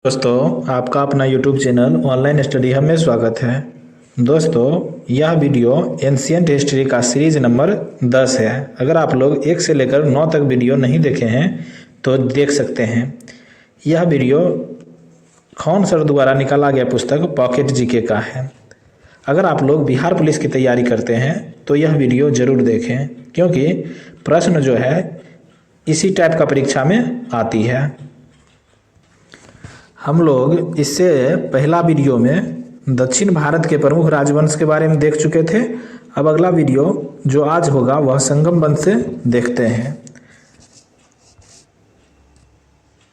दोस्तों, आपका अपना YouTube channel online study hub में स्वागत है। दोस्तों, यह वीडियो एंशिएंट हिस्ट्री का सीरीज नंबर 10 है। अगर आप लोग 1 से लेकर 9 तक वीडियो नहीं देखे हैं तो देख सकते हैं। यह वीडियो खौन सर द्वारा निकाला गया पुस्तक पॉकेट जीके का है। अगर आप लोग बिहार पुलिस की तैयारी करते हैं तो यह वीडियो ज़रूर देखें, क्योंकि प्रश्न जो है इसी टाइप का परीक्षा में आती है। हम लोग इससे पहला वीडियो में दक्षिण भारत के प्रमुख राजवंश के बारे में देख चुके थे। अब अगला वीडियो जो आज होगा वह संगम वंश से देखते हैं।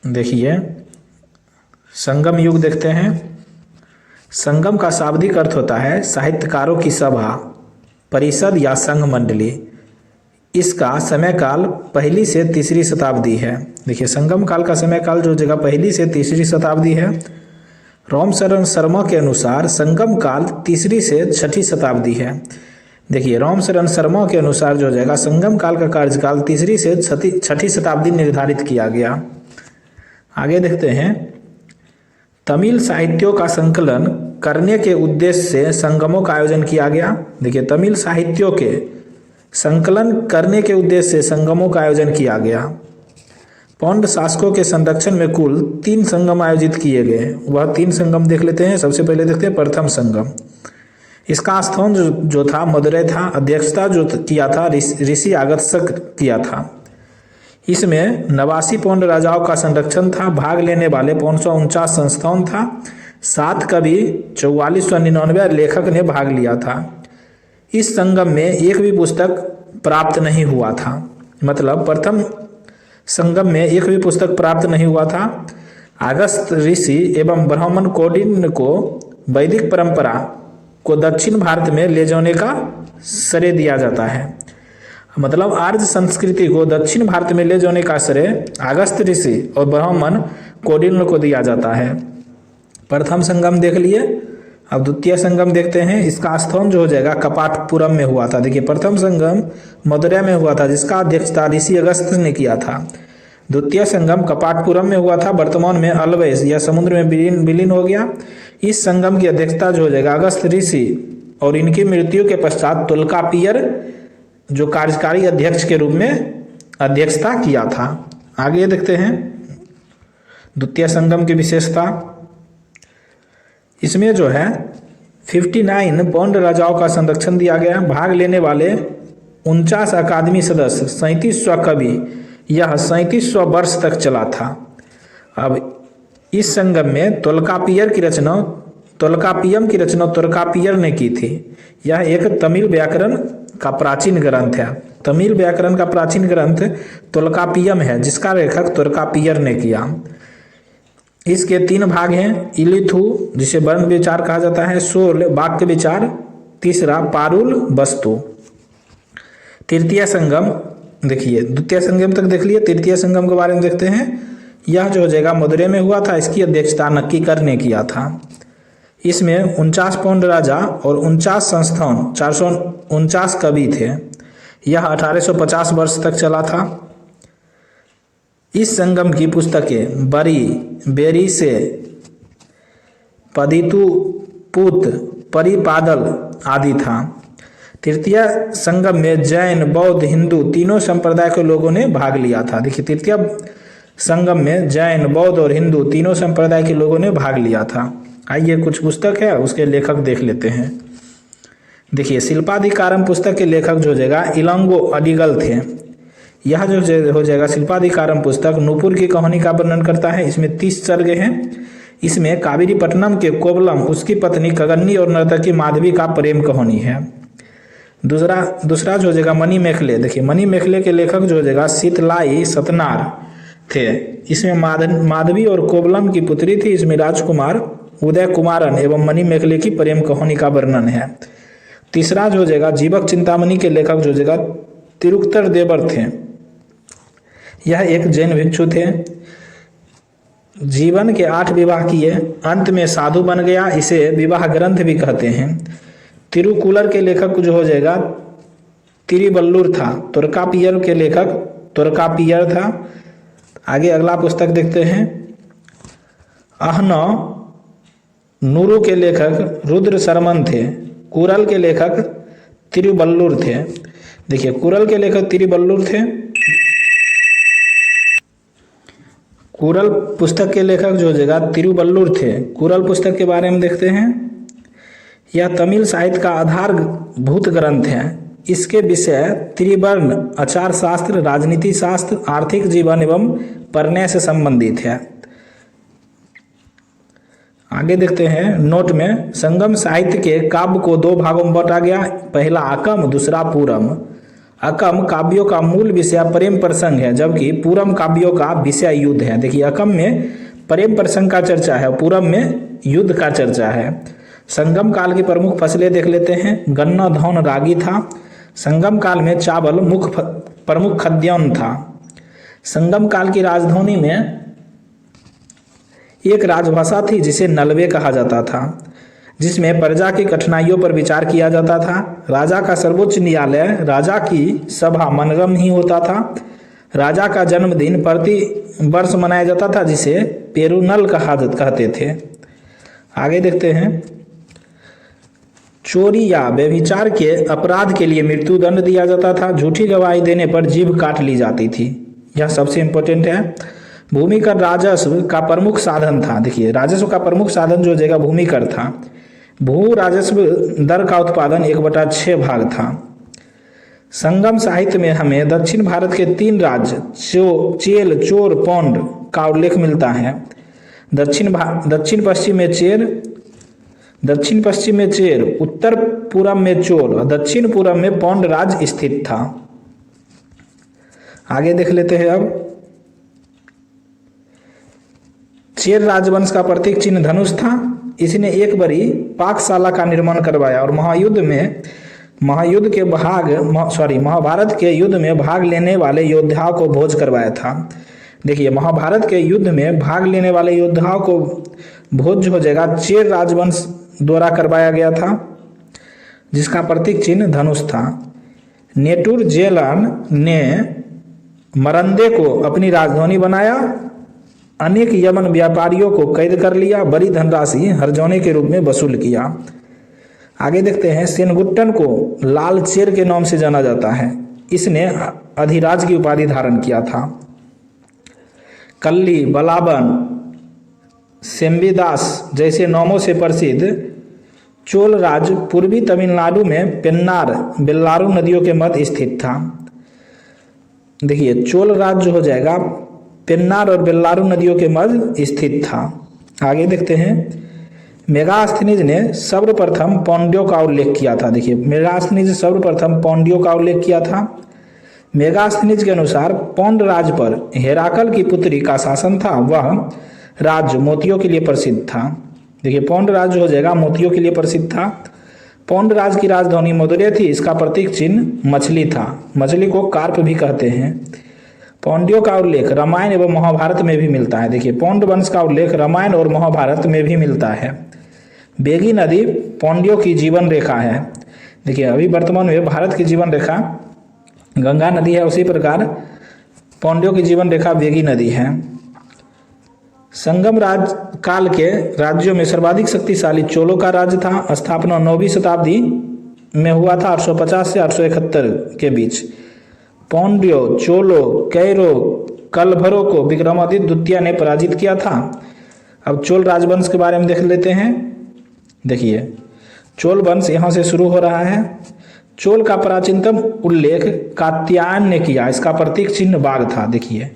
देखिए, संगम युग देखते हैं। संगम का शाब्दिक अर्थ होता है साहित्यकारों की सभा, परिषद या संघ मंडली। इसका समय काल पहली से तीसरी शताब्दी है। देखिए, संगम काल का समय काल जो जगह पहली से तीसरी शताब्दी है। रामशरण शर्मा के अनुसार संगम काल तीसरी से छठी शताब्दी है। देखिए, रामशरण शर्मा के अनुसार जो जगह संगम काल का कार्यकाल तीसरी से छठी शताब्दी निर्धारित किया गया। आगे देखते हैं, तमिल साहित्यों का संकलन करने के उद्देश्य से संगमों का आयोजन किया गया। देखिए, तमिल साहित्यों के संकलन करने के उद्देश्य से संगमों का आयोजन किया गया। पौंड शासकों के संरक्षण में कुल 3 संगम आयोजित किए गए। वह 3 संगम देख लेते हैं। सबसे पहले देखते हैं प्रथम संगम। इसका स्थान जो था मदुरै था। अध्यक्षता जो किया था ऋषि अगस्त्य किया था। इसमें 89 पौंड राजाओं का संरक्षण था। भाग लेने वाले 549 संस्थान था। 7 कवि 4499 लेखक ने भाग लिया था। इस संगम में एक भी पुस्तक प्राप्त नहीं हुआ था। मतलब प्रथम संगम में एक भी पुस्तक प्राप्त नहीं हुआ था। अगस्त्य ऋषि एवं ब्राह्मण कौंडिन्य को वैदिक परंपरा को दक्षिण भारत में ले जाने का श्रेय दिया जाता है। मतलब आर्य संस्कृति को दक्षिण भारत में ले जाने का श्रेय अगस्त्य ऋषि और ब्राह्मण कौंडिन्य को दिया जाता है। प्रथम संगम देख लिए। अब द्वितीय संगम देखते हैं। इसका स्थान जो हो जाएगा कपाटपुरम में हुआ था। देखिए, प्रथम संगम मदुरै में हुआ था, जिसका अध्यक्षता ऋषि अगस्त्य ने किया था। द्वितीय संगम कपाटपुरम में हुआ था। वर्तमान में अलवेस या समुद्र में विलीन हो गया। इस संगम की अध्यक्षता जो हो जाएगा अगस्त्य ऋषि और इनकी मृत्यु के पश्चात तोल्कापियर जो कार्यकारी अध्यक्ष के रूप में अध्यक्षता किया था। आगे देखते हैं द्वितीय संगम की विशेषता। इसमें जो है 59 पौंड राजाओं का संरक्षण दिया गया। भाग लेने वाले 49 अकादमी सदस्य, 3700 कवि। यह 3700 वर्ष तक चला था। अब इस संगम में तोल्कापियम की रचना तोल्कापियर ने की थी। यह एक तमिल व्याकरण का प्राचीन ग्रंथ है। तमिल व्याकरण का प्राचीन ग्रंथ तोल्कापियम है, जिसका लेखक तोल्कापियर ने किया। इसके 3 भाग हैं। इलिथु, जिसे वर्ण विचार कहा जाता है, शोल वाक्य विचार, तीसरा पारुल वस्तु। तृतीय संगम देखिए, द्वितीय संगम तक देख लिए। तृतीय संगम के बारे में देखते हैं। यह जो हो जाएगा मदुरै में हुआ था। इसकी अध्यक्षता नक्कीकर ने किया था। इसमें 49 पौंड राजा और 49 संस्थान, 449 कवि थे। यह 1850 वर्ष तक चला था। इस संगम की पुस्तकें बेरी से पदितु पुत परिपादल आदि था। तृतीय संगम में जैन, बौद्ध, हिंदू तीनों संप्रदाय के लोगों ने भाग लिया था। देखिए, तृतीय संगम में जैन, बौद्ध और हिंदू तीनों संप्रदाय के लोगों ने भाग लिया था। आइए, कुछ पुस्तक है, उसके लेखक देख लेते हैं। देखिए, शिल्पाधिकारम पुस्तक के लेखक जो जगह इलांगो अडिगल थे। यह जो हो जाएगा शिल्पाधिकारम पुस्तक नूपुर की कहानी का वर्णन करता है। इसमें 30 सर्ग हैं। इसमें कावेरीपट्टनम के कोवलम, उसकी पत्नी कगन्नी और नर्तकी माधवी का प्रेम कहानी है। दूसरा जो हो जाएगा मणि मेखले। देखिए, मणि मेखले के लेखक जो हो जाएगा शीतलाई सतनार थे। इसमें माधवी और कोवलम की पुत्री थी। इसमें राजकुमार उदय कुमारन एवं मणि मेखले की प्रेम कहानी का वर्णन है। तीसरा जो हो जाएगा जीवक चिंतामणि के लेखक जो हो जाएगा तिरुक्तर देवर थे। यह एक जैन भिक्षु थे। जीवन के 8 विवाह किए, अंत में साधु बन गया। इसे विवाह ग्रंथ भी कहते हैं। तिरुकुलर के लेखक जो हो जाएगा तिरुवल्लुर था। तोल्कापियर के लेखक तोल्कापियर था। आगे अगला पुस्तक देखते हैं। अहनूरू के लेखक रुद्र शर्मन थे। कुरल के लेखक तिरुवल्लुर थे। देखिए कुरल के लेखक तिरुवल्लुर थे। कुरल पुस्तक के लेखक जो हो जाएगा तिरुवल्लुर थे। कुरल पुस्तक के बारे में देखते हैं। यह तमिल साहित्य का आधारभूत ग्रंथ है। इसके विषय त्रिवर्ण, आचार शास्त्र, राजनीति शास्त्र, आर्थिक जीवन एवं परिणय से संबंधित है। आगे देखते हैं नोट में, संगम साहित्य के काव्य को दो भागों में बांटा गया। पहला अकम, दूसरा पूरम। अकम काव्यों का मूल विषय प्रेम प्रसंग है, जबकि पूरम काव्यों का विषय युद्ध है। देखिए अकम में प्रेम प्रसंग का चर्चा है, पूरम में युद्ध का चर्चा है। संगम काल की प्रमुख फसलें देख लेते हैं। गन्ना, धान, रागी था। संगम काल में चावल प्रमुख खाद्यान्न था। संगम काल की राजधानी में एक राजभाषा थी जिसे नलवे कहा जाता था, जिसमें प्रजा की कठिनाइयों पर विचार किया जाता था। राजा का सर्वोच्च न्यायालय, राजा की सभा मनगम ही होता था। राजा का जन्मदिन प्रति वर्ष मनाया जाता था, जिसे पेरुनल कहते थे। आगे देखते हैं, चोरी या व्यभिचार के अपराध के लिए मृत्युदंड दिया जाता था। झूठी गवाही देने पर जीभ काट ली जाती थी। यह सबसे इम्पोर्टेंट है। भूमि कर राजस्व का प्रमुख साधन था। देखिए राजस्व का प्रमुख साधन जो जगह भूमि कर था। भू राजस्व दर का उत्पादन 1/6 भाग था। संगम साहित्य में हमें दक्षिण भारत के 3 राज्य चेल, चोर, पौंड का उल्लेख मिलता है। दक्षिण पश्चिम में चेर, उत्तर पूरब में चोल और दक्षिण पूरब में पौंड राज्य स्थित था। आगे देख लेते हैं अब, चेर राजवंश का प्रतीक चिन्ह धनुष था। इसने एक बड़ी पाकशाला का निर्माण करवाया और महाभारत के युद्ध में भाग लेने वाले योद्धाओं को भोज करवाया था। देखिए महाभारत के युद्ध में भाग लेने वाले योद्धाओं को भोज हो जाएगा चेर राजवंश द्वारा करवाया गया था, जिसका प्रतीक चिन्ह धनुष था। नेटुर जेलन ने मरंदे को अपनी राजधानी बनाया। अनेक यमन व्यापारियों को कैद कर लिया। बड़ी धनराशि हर्जौने के रूप में वसूल किया। आगे देखते हैं, सेनगुट्टन को लाल चेर के नाम से जाना जाता है। इसने अधिराज की उपाधि धारण किया था। कल्ली, बलाबन, सेम्बिदास जैसे नामों से प्रसिद्ध चोल राज पूर्वी तमिलनाडु में पेन्नार, बेल्लारू नदियों के मध्य स्थित था। देखिए चोल राज जो हो जाएगा पेन्नार और बेल्लारू नदियों के मध्य स्थित था। आगे देखते हैं, मेगास्थनीज ने सर्वप्रथम पांड्यों का उल्लेख किया था। देखिए मेगास्थनीज सर्वप्रथम पांड्यों का उल्लेख किया था। मेगास्थनीज के अनुसार पौंड राज पर हेराकल की पुत्री का शासन था। वह राज्य मोतियों के लिए प्रसिद्ध था। देखिए पौंड राज्य हो जाएगा मोतियों के लिए प्रसिद्ध था। पौंड राज की राजधानी मदुरै थी। इसका प्रतीक चिन्ह मछली था। मछली को कार्प भी कहते हैं। पौंड्यों का उल्लेख रामायण एवं महाभारत में भी मिलता है। देखिए पौंड वंश का उल्लेख रामायण और महाभारत में भी मिलता है। बेगी नदी पौंड्यों की जीवन रेखा है। देखिए अभी वर्तमान में भारत की जीवन रेखा गंगा नदी है, उसी प्रकार पौंड्यों की जीवन रेखा बेगी नदी है। संगम राज काल के राज्यों में सर्वाधिक शक्तिशाली चोलों का राज्य था। स्थापना 9वीं शताब्दी में हुआ था, 850 से 871 के बीच। पौंड्यो, चोलो, कैरो, कलभरों को विक्रमादित्य द्वितीय ने पराजित किया था। अब चोल राजवंश के बारे में देख लेते हैं। देखिए चोल वंश यहाँ से शुरू हो रहा है। चोल का प्राचीनतम उल्लेख कात्यायन ने किया। इसका प्रतीक चिन्ह बाघ था। देखिए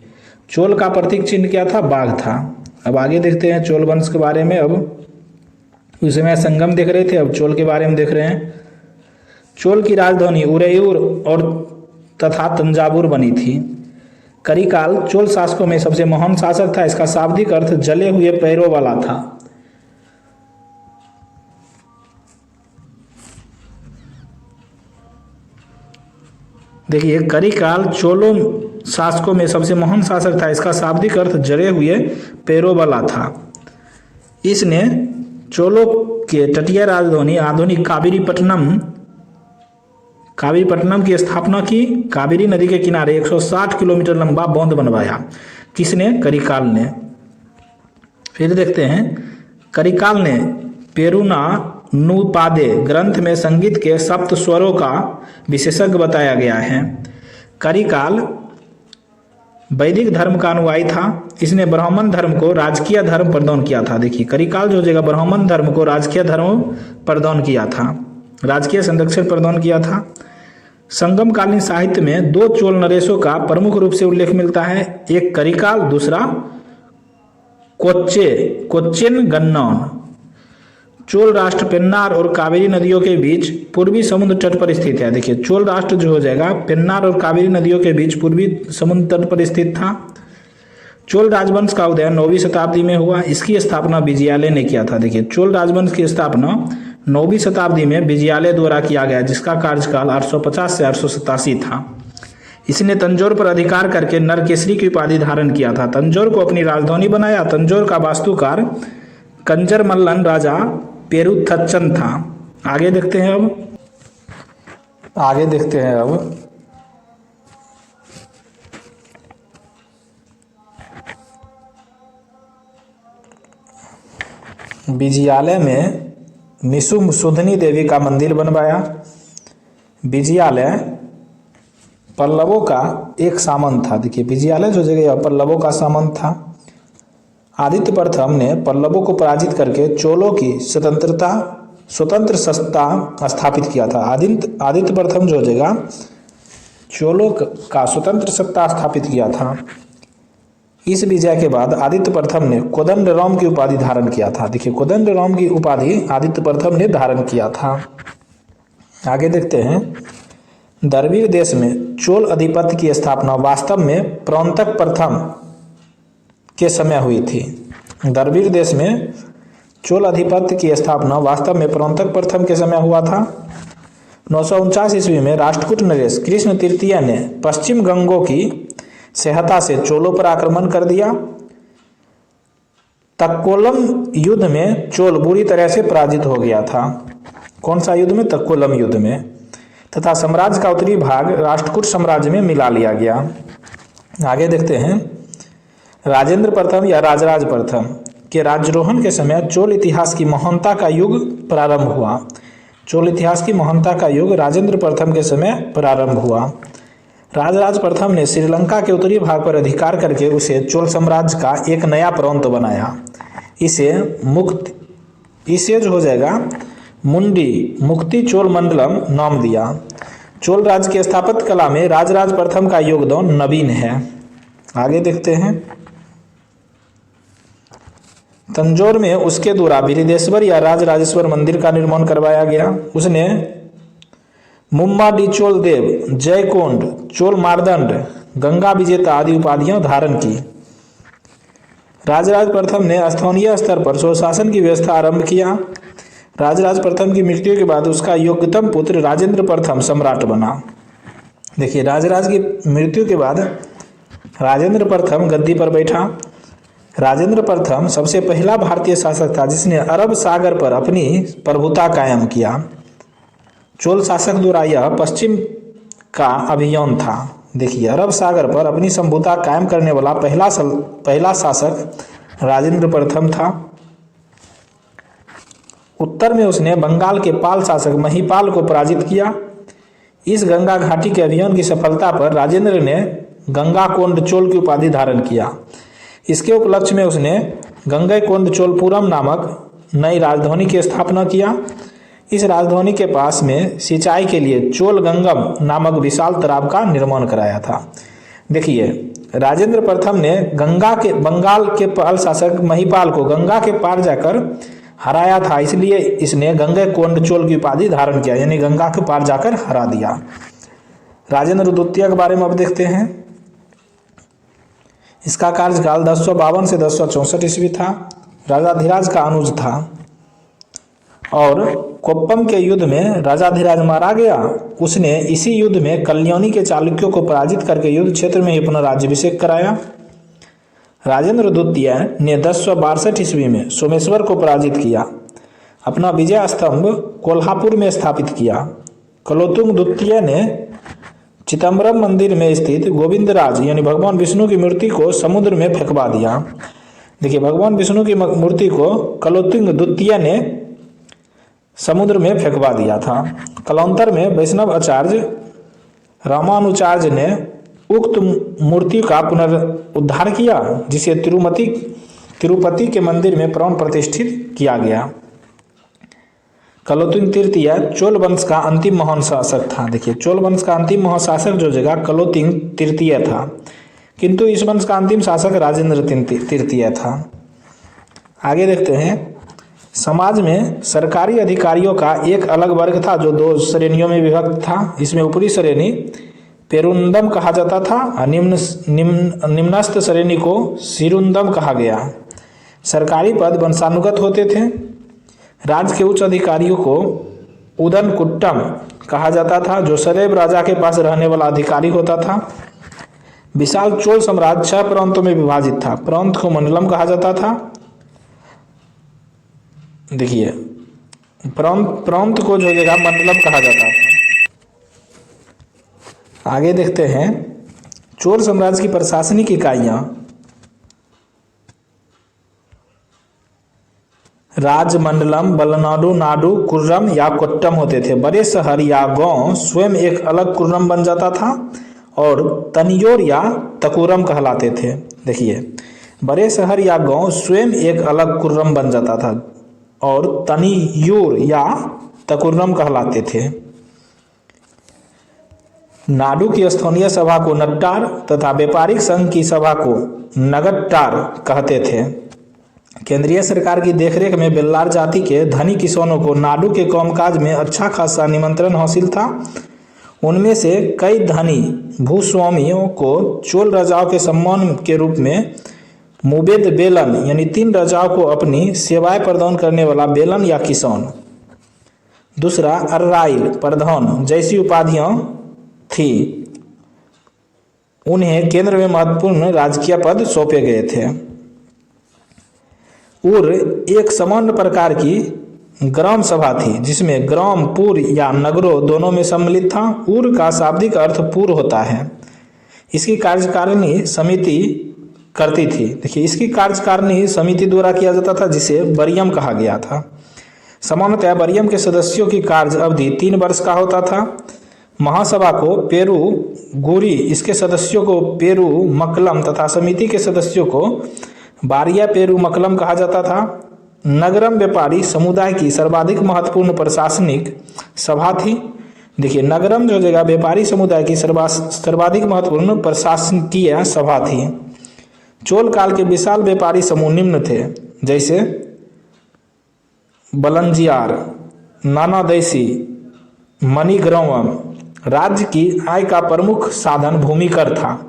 चोल का प्रतीक चिन्ह क्या था? बाघ था। अब आगे देखते हैं चोल वंश के बारे में। अब उस समय संगम देख रहे थे, अब चोल के बारे में देख रहे हैं। चोल की राजधानी उरैयूर और तथा तंजावुर बनी थी। करिकाल चोल शासकों में सबसे महान शासक था। इसका शाब्दिक अर्थ जले हुए पैरों वाला था। देखिए करिकाल चोलों शासकों में सबसे महान शासक था। इसका शाब्दिक अर्थ जले हुए पैरों वाला था। इसने चोलों के तटीय राजधानी आधुनिक कावेरीपट्टनम की स्थापना की। कावेरी नदी के किनारे 160 किलोमीटर लंबा बांध बनवाया। किसने? करिकाल ने। फिर देखते हैं करिकाल ने पेरुना नुपादे ग्रंथ में संगीत के सप्त स्वरों का विशेषज्ञ बताया गया है। करिकाल वैदिक धर्म का अनुयायी था। इसने ब्राह्मण धर्म को राजकीय धर्म प्रदान किया था। देखिए करिकाल जो जगह ब्राह्मण धर्म को राजकीय धर्म प्रदान किया था, राजकीय संरक्षण प्रदान किया था। संगम कालीन साहित्य में दो चोल नरेशों का प्रमुख रूप से उल्लेख मिलता है, एक करिकाल, दूसरा कोच्चिन गन्नौन। चोल राष्ट्र पेन्नार और कावेरी नदियों के बीच पूर्वी समुद्र तट पर स्थित है। देखिए चोल राष्ट्र जो हो जाएगा पेन्नार और कावेरी नदियों के बीच पूर्वी समुद्र तट पर स्थित था। चोल राजवंश का उदय 9वीं शताब्दी में हुआ। इसकी स्थापना विजयालय ने किया था। देखिए चोल राजवंश की स्थापना 9वीं शताब्दी में विजयालय द्वारा किया गया, जिसका कार्यकाल 850 से 887 था। इसने तंजौर पर अधिकार करके नरकेसरी की उपाधि धारण किया था। तंजौर को अपनी राजधानी बनाया। तंजौर का वास्तुकार कंजर मल्लन राजा पेरुथच्चन था। आगे देखते हैं अब विजयालय में निशुम्भशुधनी देवी का मंदिर बनवाया। विजयालय पल्लवों का एक सामंत था। देखिए विजयालय जो जगह पल्लवों का सामंत था। आदित्य प्रथम ने पल्लवों को पराजित करके चोलों की स्वतंत्र सत्ता स्थापित किया था। आदित्य प्रथम जो जगह चोलों का स्वतंत्र सत्ता स्थापित किया था। इस विजय के बाद आदित्य प्रथम ने कोदंडराम की उपाधि धारण किया था। देखिए कोदंडराम की उपाधि आदित्य प्रथम ने धारण किया था। आगे देखते हैं द्रविड़ देश में चोल अधिपत्य की स्थापना वास्तव में परंतक प्रथम के समय हुई थी। द्रविड़ देश में चोल अधिपत्य की स्थापना वास्तव में परंतक प्रथम के समय हुआ था। 949 ईस्वी में राष्ट्रकूट नरेश कृष्ण तृतीय ने पश्चिम गंगों की सहायता से चोलों पर आक्रमण कर दिया। तक्कोलम युद्ध में चोल बुरी तरह से पराजित हो गया था। कौन सा युद्ध में? तक्कोलम युद्ध में। तथा साम्राज्य का उत्तरी भाग राष्ट्रकूट साम्राज्य में मिला लिया गया। आगे देखते हैं राजेंद्र प्रथम या राजराज प्रथम के राज्यारोहण के समय चोल इतिहास की महानता का युग प्रारंभ हुआ। चोल इतिहास की महानता का युग राजेंद्र प्रथम के समय प्रारंभ हुआ। राजराज प्रथम ने श्रीलंका के उत्तरी भाग पर अधिकार करके उसे चोल साम्राज्य का एक नया प्रांत बनाया। इसे जो हो जाएगा मुक्ति चोल मंडलम नाम दिया। चोल राज्य के स्थापत्य कला में राजराज प्रथम का योगदान नवीन है। आगे देखते हैं तंजौर में उसके द्वारा बृहदेश्वर या राजराजेश्वर मंदिर का निर्माण करवाया गया। उसने मुम्माडी चोल देव, जयकोंड, चोल मारदंड, गंगा विजेता आदि उपाधियां धारण की। राजराज प्रथम ने स्थानीय स्तर पर स्वशासन की व्यवस्था आरंभ किया। राजराज प्रथम की मृत्यु के बाद उसका योग्यतम पुत्र राजेंद्र प्रथम सम्राट बना। देखिए राजराज की मृत्यु के बाद राजेंद्र प्रथम गद्दी पर बैठा। राजेंद्र प्रथम सबसे पहला भारतीय शासक था जिसने अरब सागर पर अपनी प्रभुता कायम किया। चोल शासक द्वारा यह पश्चिम का अभियान था। देखिए अरब सागर पर अपनी संभुता कायम करने वाला पहला शासक राजेंद्र प्रथम था। उत्तर में उसने बंगाल के पाल शासक महिपाल को पराजित किया। इस गंगा घाटी के अभियान की सफलता पर राजेंद्र ने गंगाकोंड चोल की उपाधि धारण किया। इसके उपलक्ष्य में उसने गंगैकोंड चोलपुरम नामक नई राजधानी की स्थापना किया। इस राजधानी के पास में सिंचाई के लिए चोल गंगम नामक विशाल तालाब का निर्माण कराया था। देखिए राजेंद्र प्रथम ने बंगाल के पाल शासक महिपाल को गंगा के पार जाकर हराया था, इसलिए इसने गंगैकोंड चोल की उपाधि धारण किया, यानी गंगा के पार जाकर हरा दिया। राजेंद्र द्वितीय के बारे में अब देखते हैं। इसका कार्यकाल 1052 से 1064 ईस्वी था। राजाधिराज का अनुज था और कोप्पम के युद्ध में राजाधिराज मारा गया। उसने इसी युद्ध में कल्याणी के चालुक्यों को पराजित करके युद्ध क्षेत्र में ही अपना राज्याभिषेक कराया। राजेंद्र द्वितीय ने 1062 ईस्वी में सोमेश्वर को पराजित किया। अपना विजय स्तंभ कोल्हापुर में स्थापित किया। कलोतुंग द्वितीय ने चिदम्बरम मंदिर में स्थित गोविंदराज यानी भगवान विष्णु की मूर्ति को समुद्र में फेंकवा दिया। देखिए भगवान विष्णु की मूर्ति को कलोत्तुंग द्वितीय ने समुद्र में फेंकवा दिया था। कालांतर में वैष्णव आचार्य रामानुचार्य ने उक्त मूर्ति का पुनरुद्धार किया, जिसे तिरुपति के मंदिर में प्राण प्रतिष्ठित किया गया। कलोत्तुंग तृतीय चोल वंश का अंतिम महान शासक था। देखिए चोल वंश का अंतिम महाशासक जो जगह कलोत्तुंग तृतीय था, किंतु इस वंश का अंतिम शासक राजेंद्र तृतीय था। आगे देखते हैं, समाज में सरकारी अधिकारियों का एक अलग वर्ग था जो 2 श्रेणियों में विभक्त था। इसमें ऊपरी श्रेणी पेरुंदम कहा जाता था और निम्नस्थ श्रेणी को सिरुंदम कहा गया। सरकारी पद वंशानुगत होते थे। राज्य के उच्च अधिकारियों को उदनकुट्टम कहा जाता था, जो सदैव राजा के पास रहने वाला अधिकारी होता था। विशाल चोल साम्राज्य 6 प्रांतों में विभाजित था। प्रांत को मंडलम कहा जाता था। देखिए प्रांत को जो जगह मंडलम कहा जाता था। आगे देखते हैं, चोल साम्राज्य की प्रशासनिक इकाइयां राजमंडलम, बलनाडु, नाडु, कुर्रम या कोट्टम होते थे। बड़े शहर या गांव स्वयं एक अलग कुर्रम बन जाता था और तनियोर या तकुरम कहलाते थे। देखिए बड़े शहर या गांव स्वयं एक अलग कुर्रम बन जाता था और तनियोर या तकुरम कहलाते थे। नाडु की स्थानीय सभा को नट्टार तथा व्यापारिक संघ की सभा को नगट्टार कहते थे। केंद्रीय सरकार की देखरेख में बेल्लार जाति के धनी किसानों को नाडु के कामकाज में अच्छा खासा निमंत्रण हासिल था। उनमें से कई धनी भूस्वामियों को चोल राजाओं के सम्मान के रूप में मुबेद बेलन यानी 3 राजाओं को अपनी सेवाएं प्रदान करने वाला बेलन या किसान, दूसरा अर्राइल प्रधान जैसी उपाधियां थी। उन्हें केंद्र में महत्वपूर्ण राजकीय पद सौंपे गए थे। उर एक सामान्य प्रकार की ग्राम सभा थी, जिसमें ग्राम, पुर या नगरों दोनों में सम्मिलित था। उर का शाब्दिक अर्थ पुर होता है। इसकी कार्यकारिणी समिति करती थी। देखिए इसकी कार्यकारिणी समिति द्वारा किया जाता था, जिसे बरियम कहा गया था। सामान्यतः बरियम के सदस्यों की कार्य अवधि 3 वर्ष का होता था। महासभा को पेरू गुरी, इसके सदस्यों को पेरू मकलम तथा समिति के सदस्यों को बारिया पेरू मकलम कहा जाता था। नगरम व्यापारी समुदाय की सर्वाधिक महत्वपूर्ण प्रशासनिक सभा थी। देखिए नगरम जो जगह व्यापारी समुदाय की सर्वाधिक महत्वपूर्ण प्रशासकीय सभा थी। चोल काल के विशाल व्यापारी समूह निम्न थे, जैसे बलंजियार, नानादेशी, मणिग्रामम। राज्य की आय का प्रमुख साधन भूमि कर था।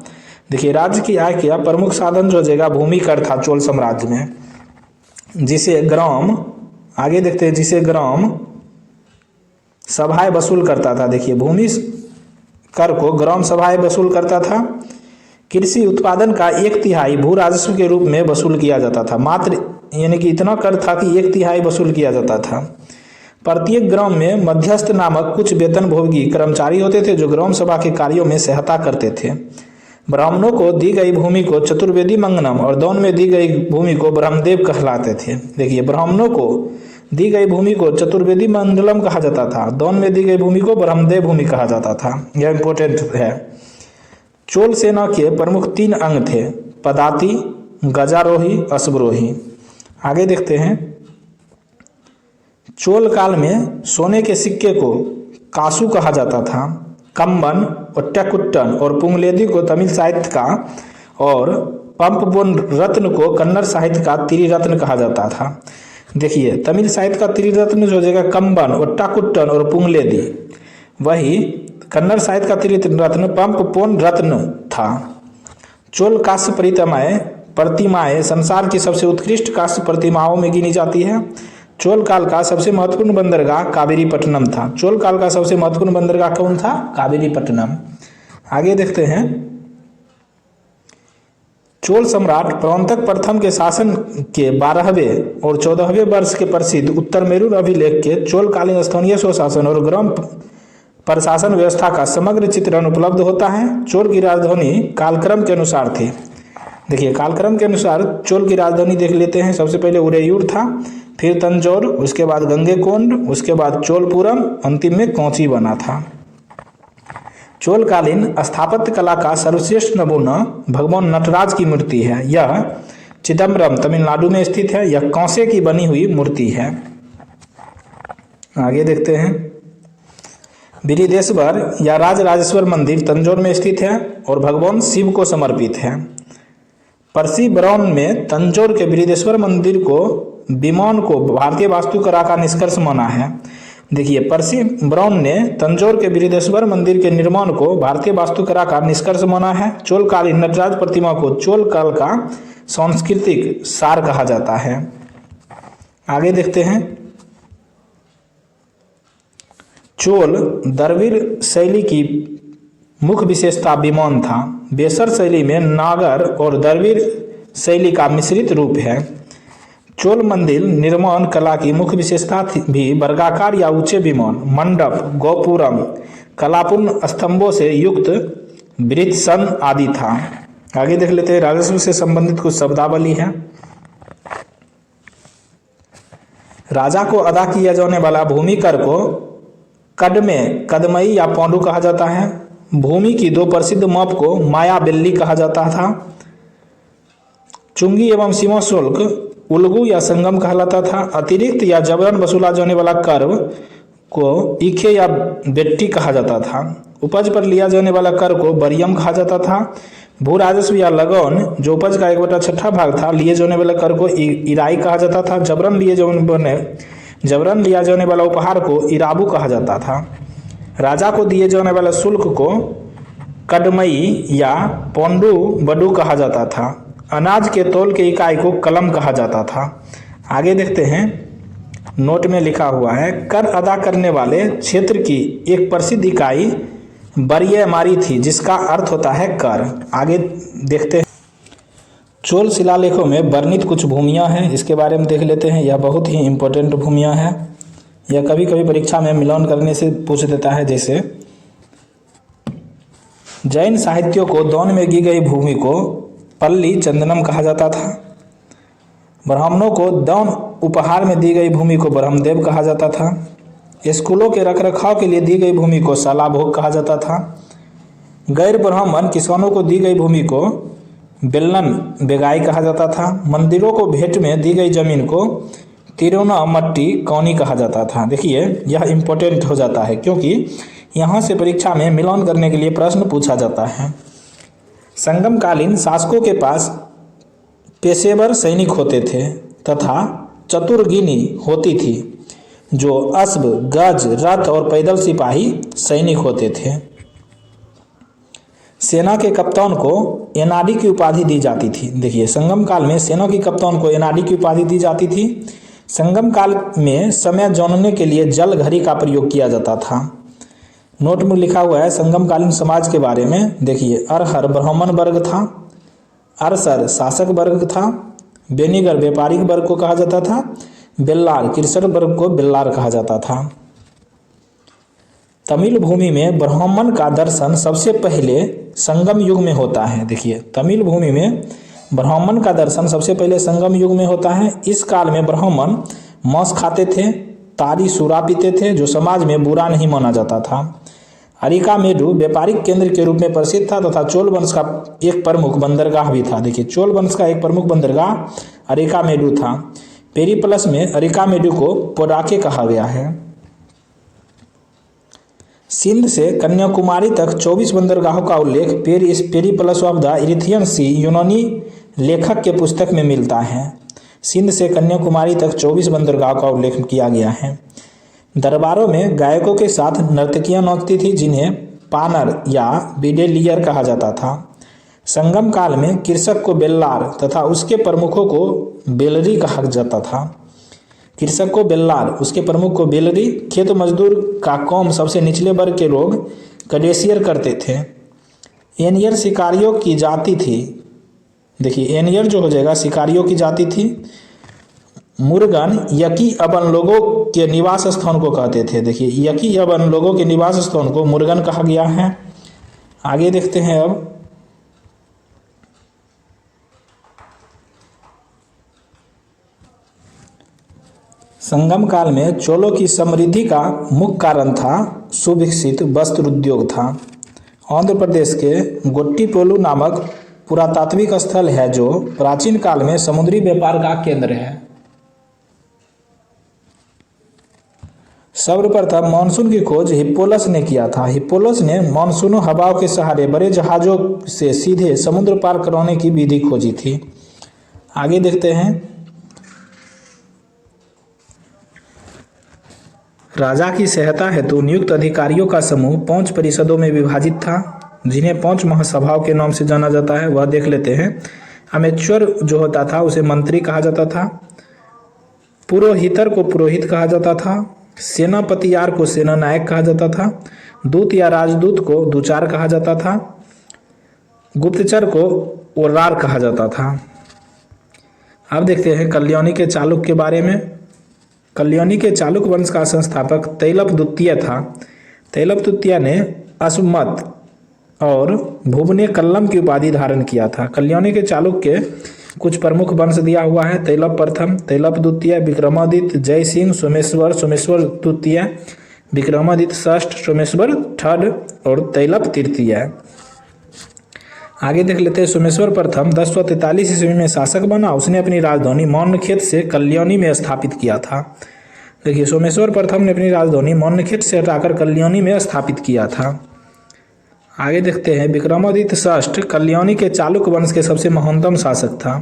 देखिए राज्य की आय का प्रमुख साधन जो जगह भूमि कर था चोल साम्राज्य में, जिसे ग्राम, आगे देखते हैं, जिसे ग्राम सभाएं वसूल करता था। देखिए भूमि कर को ग्राम सभाएं वसूल करता था। कृषि उत्पादन का 1/3 भू राजस्व के रूप में वसूल किया जाता था। मात्र यानी कि इतना कर था कि 1/3 वसूल किया जाता था। प्रत्येक ग्राम में मध्यस्थ नामक कुछ वेतनभोगी कर्मचारी होते थे, जो ग्राम सभा के कार्यों में सहायता करते थे। ब्राह्मणों को दी गई भूमि को चतुर्वेदी मंगनम और दान में दी गई भूमि को ब्रह्मदेव कहलाते थे। देखिए ब्राह्मणों को दी गई भूमि को चतुर्वेदी मंडलम कहा जाता था, दान में दी गई भूमि को ब्रह्मदेव भूमि कहा जाता था। यह इंपॉर्टेंट है। चोल सेना के प्रमुख 3 अंग थे, पदाति, गजारोही, अश्वरोही। आगे देखते हैं, चोल काल में सोने के सिक्के को कासू कहा जाता था। कंबन, ओट्टाकुट्टन और पुंगलेदी को तमिल साहित्य का और पंपबोन रत्न को कन्नड़ साहित्य का त्रिरत्न कहा जाता था। देखिए तमिल साहित्य का त्रिरत्न जो जगह कंबन, ओट्टाकुट्टन और पुंगलेदी, वही कन्नड़ साहित्य का त्रिरत्न पंपबोन रत्न था। चोल कांस्य प्रतिमाएं संसार की सबसे उत्कृष्ट कांस्य प्रतिमाओं में गिनी जाती है। चोल काल का सबसे महत्वपूर्ण बंदरगाह कावेरीपट्टनम था। चोल काल का सबसे महत्वपूर्ण बंदरगाह कौन था? कावेरीपट्टनम। आगे देखते हैं, चोल सम्राट परांतक प्रथम के शासन के 12वें और 14वें वर्ष के प्रसिद्ध उत्तर मेरू अभिलेख के चोलकालीन स्थानीय स्वशासन और ग्राम प्रशासन व्यवस्था का समग्र चित्रण उपलब्ध होता है। चोल की राजधानी कालक्रम के अनुसार थी। देखिए कालक्रम के अनुसार चोल की राजधानी देख लेते हैं। सबसे पहले उरेयूर था, फिर तंजौर, उसके बाद गंगेकोंड, उसके बाद चोलपुरम, अंतिम में कोची बना था। चोलकालीन स्थापत्य कला का सर्वश्रेष्ठ नमूना भगवान नटराज की मूर्ति है। यह चिदम्बरम तमिलनाडु में स्थित है। यह कांसे की बनी हुई मूर्ति है। आगे देखते हैं। बिरिदेश्वर या राजराजेश्वर मंदिर तंजौर में स्थित है और भगवान शिव को समर्पित है। पर्सी ब्राउन में तंजौर के बिरिदेश्वर मंदिर को विमान को भारतीय वास्तुकला का निष्कर्ष माना है। देखिए पर्सी ब्राउन ने तंजौर के बिरिदेश्वर मंदिर के निर्माण को भारतीय वास्तुकला का निष्कर्ष माना है। चोलकालीन नटराज प्रतिमा को चोल काल का सांस्कृतिक सार कहा जाता है। आगे देखते हैं। चोल द्रविड़ शैली की मुख्य विशेषता विमान था। बेसर शैली में नागर और द्रविड़ शैली का मिश्रित रूप है। चोल मंदिर निर्माण कला की मुख्य विशेषता भी वर्गाकार या ऊंचे विमान, मंडप, गोपुरम, कलापूर्ण स्तंभों से युक्त वृत्तसन आदि था। आगे देख लेते हैं। राजस्व से संबंधित कुछ शब्दावली है। राजा को अदा किया जाने वाला भूमि कर को कदमे, कदमई या पौंडू कहा जाता है। भूमि की दो प्रसिद्ध माप को माया बिल्ली कहा जाता था। चुंगी एवं सीमा शुल्क उल्गू या संगम कहलाता था। अतिरिक्त या जबरन वसूला जाने वाला कर को ईखे या बेट्टी कहा जाता था। उपज पर लिया जाने वाला कर को बरियम कहा जाता था। भू राजस्व या लगौन जो उपज का 1/6 भाग था, लिए जाने वाले कर को इराई कहा जाता था। जबरन लिया जाने वाला उपहार को इराबू कहा जाता था। राजा को दिए जाने वाले शुल्क को कदमई या पौंडू बडू कहा जाता था। अनाज के तौल के इकाई को कलम कहा जाता था। आगे देखते हैं। नोट में लिखा हुआ है कर अदा करने वाले क्षेत्र की एक प्रसिद्ध इकाई बरियमारी थी, जिसका अर्थ होता है कर। आगे देखते हैं। चोल शिलालेखों में वर्णित कुछ भूमियां हैं, इसके बारे में देख लेते हैं। यह बहुत ही इंपॉर्टेंट भूमियां हैं। यह कभी कभी परीक्षा में मिलान करने से पूछ देता है। जैसे जैन साहित्यों को दान में दी गई भूमि को पल्ली चंदनम कहा जाता था। ब्राह्मणों को दान उपहार में दी गई भूमि को ब्रह्मदेव कहा जाता था। स्कूलों के रखरखाव के लिए दी गई भूमि को शालाभोग कहा जाता था। गैर ब्राह्मण किसानों को दी गई भूमि को बेलन बेगाई कहा जाता था। मंदिरों को भेंट में दी गई जमीन को तिरोना मट्टी कौनी कहा जाता था। देखिए यह इंपॉर्टेंट हो जाता है क्योंकि यहाँ से परीक्षा में मिलान करने के लिए प्रश्न पूछा जाता है। संगमकालीन शासकों के पास पेशेवर सैनिक होते थे तथा चतुर्गिनी होती थी, जो अश्व, गज, रथ और पैदल सिपाही सैनिक होते थे। सेना के कप्तान को एनआरडी की उपाधि दी जाती थी। देखिए संगम काल में सेना के कप्तान को एनआरडी की उपाधि दी जाती थी। संगम काल में समय जानने के लिए जल घड़ी का प्रयोग किया जाता था। नोट में लिखा हुआ है संगमकालीन समाज के बारे में। देखिए अरहर ब्राह्मण वर्ग था, अरसर शासक वर्ग था, बेनीगर व्यापारिक वर्ग को कहा जाता था, बेल्लार कृषक वर्ग को बेल्लार कहा जाता था। तमिल भूमि में ब्राह्मण का दर्शन सबसे पहले संगम युग में होता है। देखिए तमिल भूमि में ब्राह्मण का दर्शन सबसे पहले संगम युग में होता है। इस काल में ब्राह्मण मांस खाते थे, तारी सूरा पीते थे, जो समाज में बुरा नहीं माना जाता था। अरिकामेडु व्यापारिक केंद्र के रूप में प्रसिद्ध था तथा चोल वंश का एक प्रमुख बंदरगाह भी था। देखिए चोल वंश का एक प्रमुख बंदरगाह अरिकामेडु था। पेरिप्लस में अरिकामेडु को पोडाके कहा गया है। सिंध से कन्याकुमारी तक 24 बंदरगाहों का उल्लेख पेरिप्लस ऑफ द इरिथियन सी यूनानी लेखक के पुस्तक में मिलता है। सिंध से कन्याकुमारी तक 24 बंदरगाहों का उल्लेख किया गया है। दरबारों में गायकों के साथ नर्तकियां नाचती थी, जिन्हें पानर या बिडेलियर कहा जाता था। संगम काल में कृषक को बेल्लार तथा उसके प्रमुखों को बेलरी कहा जाता था। कृषक को बेल्लार, उसके प्रमुख को बेलरी। खेत मजदूर का काम सबसे निचले वर्ग के लोग कडेसियर करते थे। एनियर शिकारियों की जाति थी। देखिए एनियर जो हो जाएगा शिकारियों की जाति थी। मुर्गन यकी अबन लोगों के निवास स्थान को कहते थे। देखिए यकी अबन लोगों के निवास स्थान को मुर्गन कहा गया है। आगे देखते हैं अब संगम काल में चोलों की समृद्धि का मुख्य कारण था सुविकसित वस्त्र उद्योग था। आंध्र प्रदेश के गोट्टीप्रोलु नामक पुरातात्विक स्थल है जो प्राचीन काल में समुद्री व्यापार का केंद्र है। सर्वप्रथम मानसून की खोज हिप्पोलस ने किया था। हिप्पोलस ने मानसूनों हवाओं के सहारे बड़े जहाजों से सीधे समुद्र पार कराने की विधि खोजी थी। आगे देखते हैं। राजा की सहायता हेतु नियुक्त अधिकारियों का समूह 5 परिषदों में विभाजित था, जिन्हें 5 महासभाओं के नाम से जाना जाता है। वह देख लेते हैं। अमेच्योर जो होता था उसे मंत्री कहा जाता था, पुरोहितर को पुरोहित कहा जाता था, सेनापतियार को सेनानायक कहा जाता था, दूत या राजदूत को दूचार कहा जाता था, गुप्तचर को ओरार कहा जाता था। अब देखते हैं कल्याणी के चालुक्य के बारे में। कल्याणी के चालुक्य वंश का संस्थापक तैलप द्वितीय था। तैलप द्वितीय ने अश्वमत और भुवने कल्लम की उपाधि धारण किया था। कल्याणी के चालुक्य के कुछ प्रमुख वंश दिया हुआ है। तैलप प्रथम, तैलप द्वितीय, विक्रमादित्य, जय सिंह, सोमेश्वर, सोमेश्वर द्वितीय, विक्रमादित्य षष्ठ, सोमेश्वर थर्ड और तैलप तृतीय। आगे देख लेते हैं। सोमेश्वर प्रथम 1043 ईस्वी में शासक बना। उसने अपनी राजधानी मौनखेत से कल्याणी में स्थापित किया था। देखिए, सोमेश्वर प्रथम ने अपनी राजधानी मौनखेत से हटाकर कल्याणी में स्थापित किया था। आगे देखते हैं। विक्रमादित्य षष्ठ कल्याणी के चालुक्य वंश के सबसे महानतम शासक था।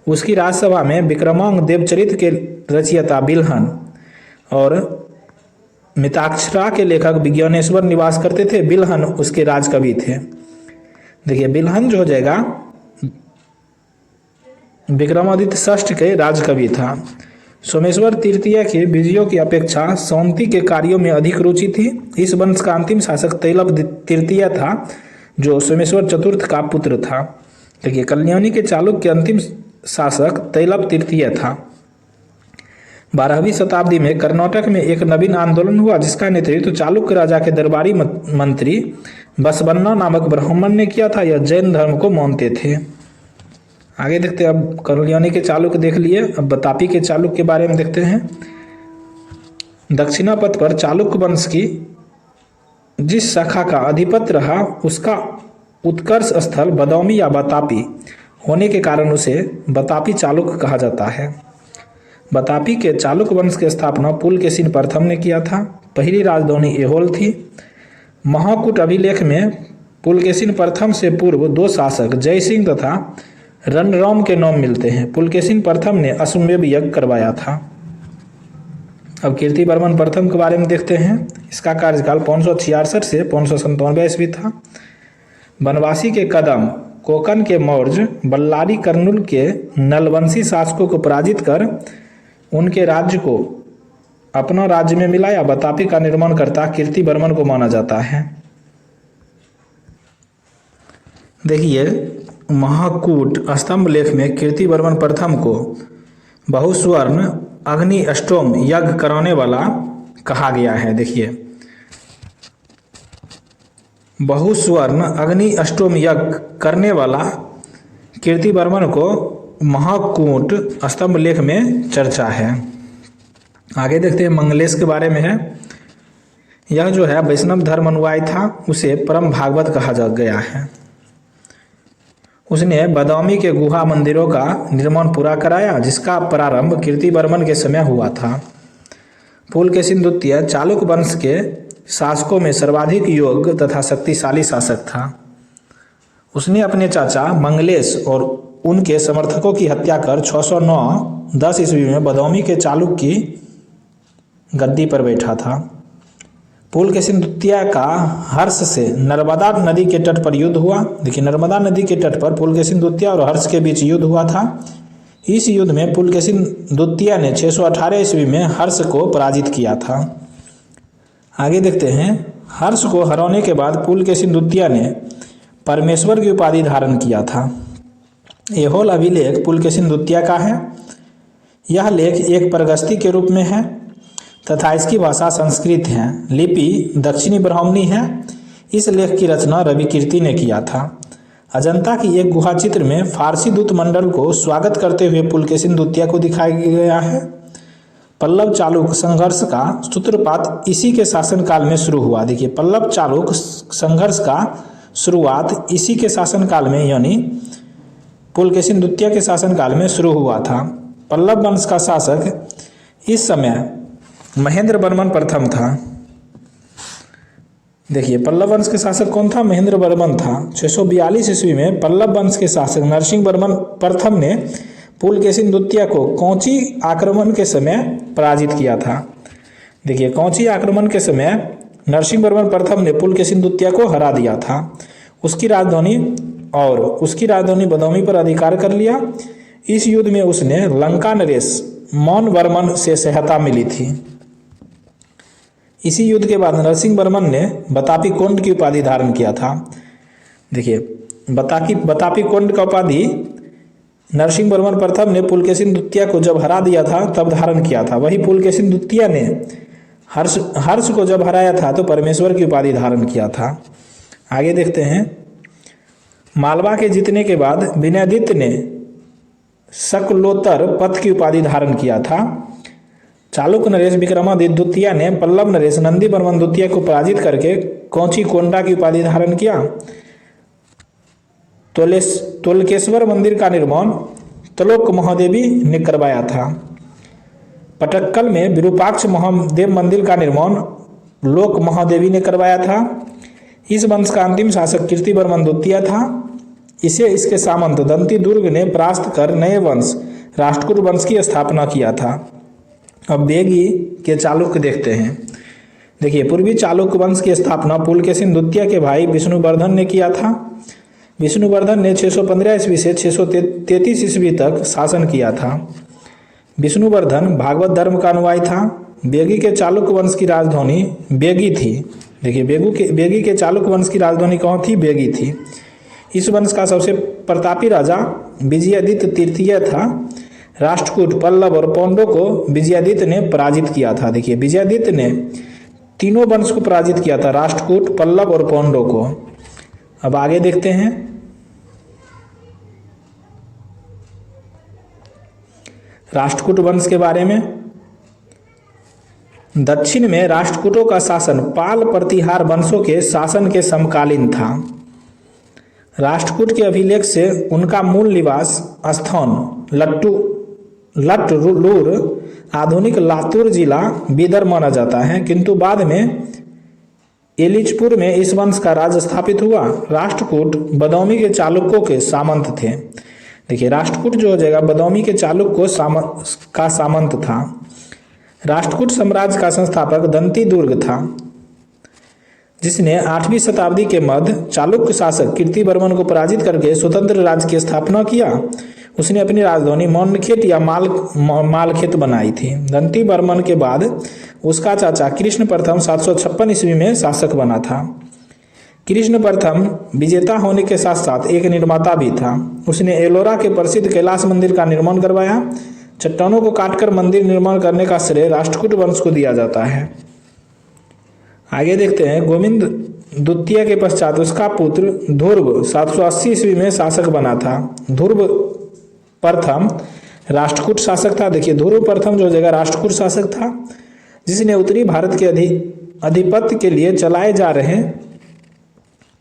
उसकी राजसभा में विक्रमांग देवचरित के रचयिता बिल्हन और मिताक्षरा के लेखक विज्ञानेश्वर निवास करते थे। बिल्हन उसके राजकवि थे। देखिए, बिल्हन जो हो जाएगा विक्रमादित्य षष्ठ के राजकवि था। सोमेश्वर तृतीय के विजयों की अपेक्षा शांति के कार्यों में अधिक रुचि थी। इस वंश का अंतिम शासक तैलप तृतीय था, जो सोमेश्वर चतुर्थ का पुत्र था। देखिए, कल्याणी के चालुक्य के अंतिम शासक तैलप तृतीय था। 12वीं शताब्दी में कर्नाटक में एक नवीन आंदोलन हुआ, जिसका नेतृत्व चालुक्य राजा के दरबारी मंत्री बसवन्ना नामक ब्राह्मण ने किया था। यह जैन धर्म को मानते थे। आगे देखते हैं। अब कल्याणी के चालुक्य देख लिए, अब बतापी के चालुक्य के बारे में देखते हैं। दक्षिणा पथ पर चालुक्य वंश की जिस शाखा का अधिपत्य रहा, उसका उत्कर्ष स्थल बदामी या बतापी होने के कारण उसे बतापी चालुक्य कहा जाता है। बतापी के चालुक्य वंश की स्थापना पुलकेशिन प्रथम ने किया था। पहली राजधानी ऐहोल थी। महाकूट अभिलेख में पुलकेशिन प्रथम से पूर्व 2 शासक जय सिंह तथा रणराम के नाम मिलते हैं। पुलकेशिन प्रथम ने अश्वमेध यज्ञ करवाया था। अब कीर्तिवर्मन प्रथम के बारे में देखते हैं। इसका कार्यकाल 566 से 597 ईस्वी था। बनवासी के कदम, कोकन के मौर्य, बल्लारी कर्नूल के नलवंशी शासकों को पराजित कर उनके राज्य को अपना राज्य में मिलाया। बतापी का निर्माणकर्ता कीर्तिवर्मन को माना जाता है। देखिए, महाकूट स्तंभ लेख में कीर्तिवर्मन प्रथम को बहुस्वर्ण अग्नि अष्टोम यज्ञ कराने वाला कहा गया है। देखिए, बहुस्वर्ण अग्नि अष्टोम यज्ञ करने वाला कीर्तिवर्मन को महाकूट स्तंभ लेख में चर्चा है। आगे देखते हैं। मंगलेश के बारे में है। यह जो है वैष्णव धर्म अनुयायी था। उसे परम भागवत कहा जा गया है। उसने बदामी के गुहा मंदिरों का निर्माण पूरा कराया, जिसका प्रारंभ कीर्तिवर्मन के समय हुआ था। पुलकेशिन द्वितीय चालुक्य वंश के शासकों में सर्वाधिक योग्य तथा शक्तिशाली शासक था। उसने अपने चाचा मंगलेश और उनके समर्थकों की हत्या कर 609-10 ईस्वी में बदामी के चालुक्य की गद्दी पर बैठा था। पुलकेशिन द्वितीय का हर्ष से नर्मदा नदी के तट पर युद्ध हुआ। देखिए, नर्मदा नदी के तट पर पुलकेशिन द्वितीय और हर्ष के बीच युद्ध हुआ था। इस युद्ध में पुलकेशिन द्वितीय ने 618 ईस्वी में हर्ष को पराजित किया था। आगे देखते हैं। हर्ष को हराने के बाद पुलकेशिन द्वितीय ने परमेश्वर की उपाधि धारण किया था। ऐहोल अभिलेख पुलकेशिन द्वितीय का है। यह लेख एक प्रगस्ती के रूप में है तथा इसकी भाषा संस्कृत है। लिपि दक्षिणी ब्राह्मणी है। इस लेख की रचना रवि कीर्ति ने किया था। अजंता की एक गुहा चित्र में फारसी दूत मंडल को स्वागत करते हुए पुलकेशिन द्वितीय को दिखाया गया है। पल्लव चालुक्य संघर्ष का सूत्रपात इसी के शासनकाल में शुरू हुआ। देखिए, पल्लव चालुक्य संघर्ष का शुरुआत इसी के शासनकाल में यानी पुलकेशिन द्वितीय के शासनकाल में शुरू हुआ था। पल्लव वंश का शासक इस समय महेंद्र वर्मन प्रथम था। देखिए, पल्लव वंश के शासक कौन था? महेंद्र वर्मन था। 642 ईस्वी में पल्लव वंश के शासक नरसिंह वर्मन प्रथम ने पुलकेशिन द्वितीय को कौची आक्रमण के समय पराजित किया था। देखिए, कौची आक्रमण के समय नरसिंह वर्मन प्रथम ने पुलकेशिन द्वितीय को हरा दिया था। उसकी राजधानी बदामी पर अधिकार कर लिया। इस युद्ध में उसने लंका नरेश मौन वर्मन से सहायता मिली थी। इसी युद्ध के बाद नरसिंह वर्मन ने बतापी कोंड की उपाधि धारण किया था। देखिए, बतापी कोंड का उपाधि नरसिंह वर्मन प्रथम ने पुलकेशिन द्वितीय को जब हरा दिया था तब धारण किया था। वही पुलकेशिन द्वितीय ने हर्ष को जब हराया था तो परमेश्वर की उपाधि धारण किया था। आगे देखते हैं। मालवा के जीतने के बाद विनयादित्य ने शकलोत्तर पथ की उपाधि धारण किया था। चालुक्य नरेश विक्रमादित्य द्वितीय ने पल्लव नरेश नंदी वर्मन द्वितीय को पराजित करके कौची कोंडा की उपाधि धारण किया। तोलकेश्वर मंदिर का निर्माण त्रिलोक महादेवी ने करवाया था। पटक्कल में विरूपाक्ष महादेव मंदिर का निर्माण लोक महादेवी ने करवाया था। इस वंश का अंतिम शासक कीर्तिवर्मन द्वितीय था। इसे इसके सामंत दंती दुर्ग ने परास्त कर नए वंश राष्ट्रकूट वंश की स्थापना किया था। अब बेगी के चालुक्य देखते हैं। देखिए, पूर्वी चालुक्य वंश की स्थापना पुलकेशिन द्वितीय के भाई विष्णुवर्धन ने किया था। विष्णुवर्धन ने 615 ईस्वी से 633 ईस्वी तक शासन किया था। विष्णुवर्धन भागवत धर्म का अनुयायी था। बेगी के चालुक्य वंश की राजधानी बेगी थी। देखिए, बेगी के चालुक्य वंश की राजधानी कौन थी? बेगी थी। इस वंश का सबसे प्रतापी राजा विजयादित्य तृतीय था। राष्ट्रकूट, पल्लव और पांडवों को विजयादित्य ने पराजित किया था। देखिए, विजयादित्य ने तीनों वंश को पराजित किया था, राष्ट्रकूट, पल्लव और पांडवों को। अब आगे देखते हैं। राष्ट्रकूट वंश के बारे में। दक्षिण में राष्ट्रकूटों का शासन पाल प्रतिहार वंशों के शासन के समकालीन था। राष्ट्रकूट के अभिलेख से उनका मूल निवास स्थान लट्टूर आधुनिक लातूर जिला बीदर माना जाता है, किंतु बाद में एलिचपुर में इस वंश का राज स्थापित हुआ। राष्ट्रकूट बदामी के चालुक्यों के सामंत थे। देखिए, राष्ट्रकूट जो हो जाएगा बदामी के चालुक्य का सामंत था। राष्ट्रकूट साम्राज्य का संस्थापक दंती दुर्ग था, जिसने 8वीं शताब्दी के मध्य चालुक्य शासक कीर्तिवर्मन को पराजित करके स्वतंत्र राज्य की स्थापना किया। उसने अपनी राजधानी मौनखेत या मालखेत बनाई थी। दंती वर्मन के बाद उसका चाचा कृष्ण प्रथम 756 ईस्वी में शासक बना था। कृष्ण प्रथम विजेता होने के साथ साथ एक निर्माता भी था। उसने एलोरा के प्रसिद्ध कैलाश मंदिर का निर्माण करवाया। चट्टानों को काटकर मंदिर निर्माण करने का श्रेय राष्ट्रकूट वंश को दिया जाता है। आगे देखते हैं। गोविंद द्वितीय के पश्चात उसका पुत्र ध्रुव 780 ईस्वी में शासक बना था। ध्रुव प्रथम राष्ट्रकूट शासक था। देखिए, ध्रुव प्रथम जो जगह राष्ट्रकूट शासक था, जिसने उत्तरी भारत के अधिपत्य के लिए चलाए जा रहे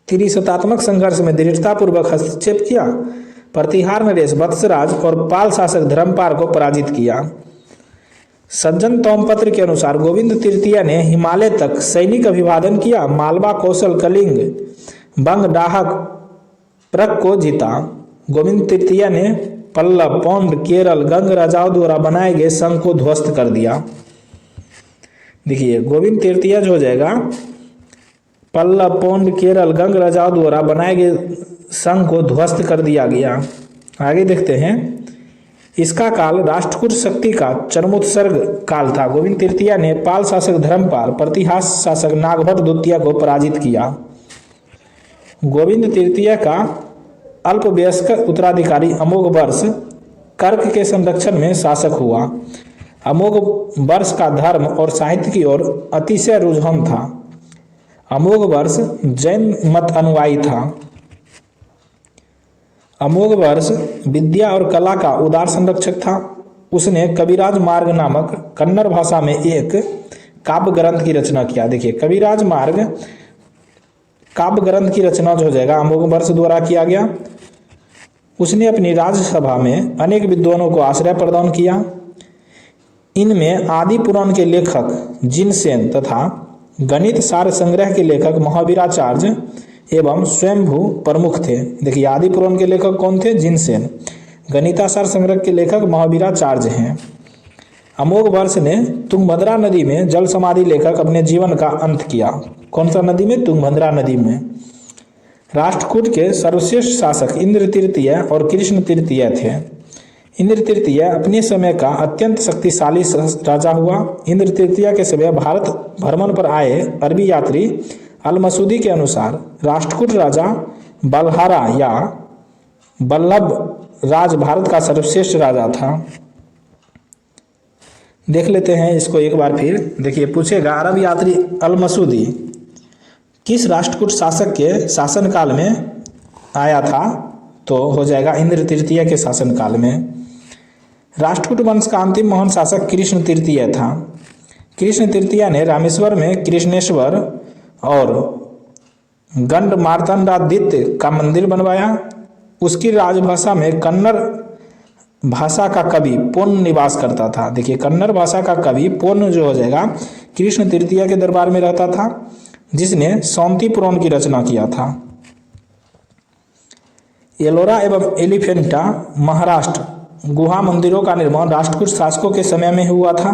त्रिशतात्मक संघर्ष में दृढ़तापूर्वक हस्तक्षेप किया। प्रतिहार नरेश वत्सराज और पाल शासक धर्मपाल को पराजित किया। सज्जन तोमपत्र के अनुसार गोविंद तृतीय ने हिमालय तक सैनिक अभिवादन किया। मालवा, कौशल, कलिंग, बंग, डाहक, प्रक को जीता। गोविंद तृतीय ने पल्लव, पौंड, केरल, गंग राजाओं द्वारा बनाए गए संघ को ध्वस्त कर दिया। देखिए, गोविंद तृतीय जो हो जाएगा पल्लव, पौंड, केरल, गंग राजाओं द्वारा बनाए गए संघ को ध्वस्त कर दिया गया। आगे देखते हैं। इसका काल राष्ट्रकूट शक्ति का चरमोत्सर्ग काल था। गोविंद तृतीय ने पाल शासक धर्मपाल, प्रतिहार शासक नागभट्ट द्वितीय को पराजित किया। गोविंद तृतीय का अल्पवयस्क उत्तराधिकारी अमोघ वर्ष कर्क के संरक्षण में शासक हुआ। अमोघ वर्ष का धर्म और साहित्य की ओर अतिशय रुझान था। अमोघ वर्ष जैन मत अनुयायी था। अमोघ वर्ष विद्या और कला का उदार संरक्षक था। उसने कविराज मार्ग नामक कन्नड़ भाषा में एक काव्य ग्रंथ की रचना किया। देखिए कविराज मार्ग काव्य ग्रंथ की रचना जो हो जाएगा अमोघवर्ष द्वारा किया गया। उसने अपनी राज्यसभा में अनेक विद्वानों को आश्रय प्रदान किया। इनमें आदि पुराण के लेखक जिनसेन तथा गणित सार संग्रह के लेखक महावीराचार्य एवं स्वयंभू प्रमुख थे। देखिए आदि पुराण के लेखक कौन थे? जिनसेन। गणितासार संग्रह के लेखक महावीराचार्य हैं। अमोघवर्ष ने तुंगभद्रा नदी में जल समाधि लेकर अपने जीवन का अंत किया। कौन सा नदी में? तुंगभद्रा नदी में। राष्ट्रकूट के सर्वश्रेष्ठ शासक इंद्र तृतीय और कृष्ण तृतीय थे। इंद्र तृतीय अपने समय का अत्यंत शक्तिशाली राजा हुआ। इंद्र तृतीय के समय भारत भ्रमण पर आए अरबी यात्री अल-मसूदी के अनुसार राष्ट्रकूट राजा बलहारा या बल्लभ राज भारत का सर्वश्रेष्ठ राजा था। देख लेते हैं इसको एक बार फिर। देखिए पूछेगा अरब यात्री अल-मसूदी किस राष्ट्रकूट शासक के शासनकाल में आया था? तो हो जाएगा इंद्र तृतीय के शासनकाल में। राष्ट्रकूट वंश का अंतिम महान शासक कृष्ण तृतीय था। कृष्ण तृतीय ने रामेश्वर में कृष्णेश्वर और गंड मार्तंडादित्य का मंदिर बनवाया। उसकी राजभाषा में कन्नड़ भाषा का कवि पोन्न निवास करता था। देखिए कन्नड़ भाषा का कवि पोन्न जो हो जाएगा कृष्ण तृतीय के दरबार में रहता था, जिसने शांति पुराण की रचना किया था। एलोरा एवं एलिफेंटा महाराष्ट्र गुहा मंदिरों का निर्माण राष्ट्रकूट शासकों के समय में हुआ था।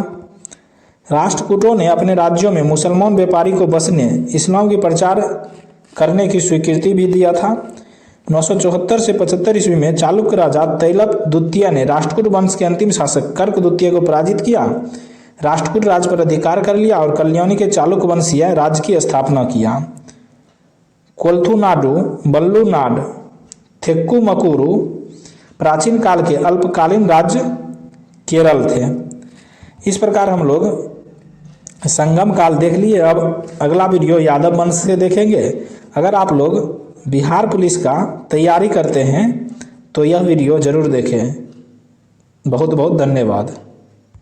राष्ट्रकूटों ने अपने राज्यों में मुसलमान व्यापारी को बसने, इस्लाम की प्रचार करने की स्वीकृति भी दिया था। 974 से 75 ईस्वी में चालुक्य राजा तैलप द्वितीय ने राष्ट्रकूट वंश के अंतिम शासक कर्क द्वितीय को पराजित किया, राष्ट्रकूट राज पर अधिकार कर लिया और कल्याणी के चालुक्य वंशीय राज्य की स्थापना किया। कोलथुनाडु, वल्लुनाड, थेक्कुमकुरु प्राचीन काल के अल्पकालीन राज्य केरल थे। इस प्रकार हम लोग संगम काल देख लिए। अब अगला वीडियो यादव वंश से देखेंगे। अगर आप लोग बिहार पुलिस का तैयारी करते हैं तो यह वीडियो जरूर देखें। बहुत बहुत धन्यवाद।